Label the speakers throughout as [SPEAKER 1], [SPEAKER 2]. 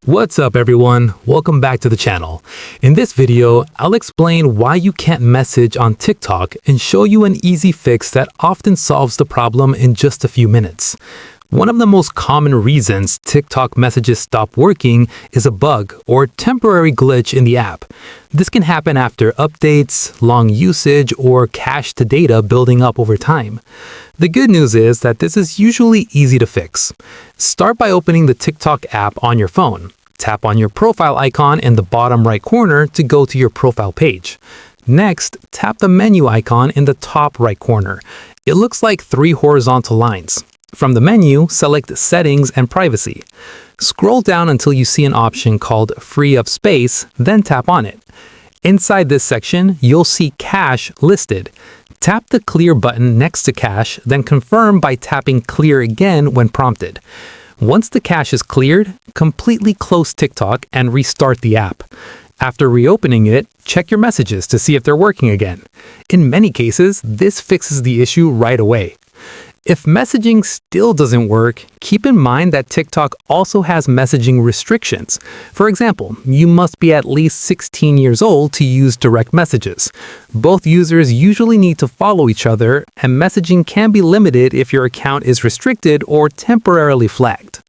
[SPEAKER 1] What's up everyone? Welcome back to the channel. In this video, I'll explain why you can't message on TikTok and show you an easy fix that often solves the problem in just a few minutes. One of the most common reasons TikTok messages stop working is a bug or temporary glitch in the app. This can happen after updates, long usage, or cached data building up over time. The good news is that this is usually easy to fix. Start by opening the TikTok app on your phone. Tap on your profile icon in the bottom right corner to go to your profile page. Next, tap the menu icon in the top right corner. It looks like three horizontal lines. From the menu, select Settings and Privacy. Scroll down until you see an option called Free Up Space, then tap on it. Inside this section, you'll see Cache listed. Tap the Clear button next to Cache, then confirm by tapping Clear again when prompted. Once the cache is cleared, completely close TikTok and restart the app. After reopening it, check your messages to see if they're working again. In many cases, this fixes the issue right away. If messaging still doesn't work, keep in mind that TikTok also has messaging restrictions. For example, you must be at least 16 years old to use direct messages. Both users usually need to follow each other, and messaging can be limited if your account is restricted or temporarily flagged.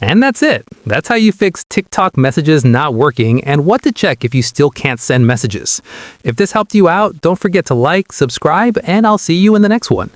[SPEAKER 1] And that's it. That's how you fix TikTok messages not working and what to check if you still can't send messages. If this helped you out, don't forget to like, subscribe, and I'll see you in the next one.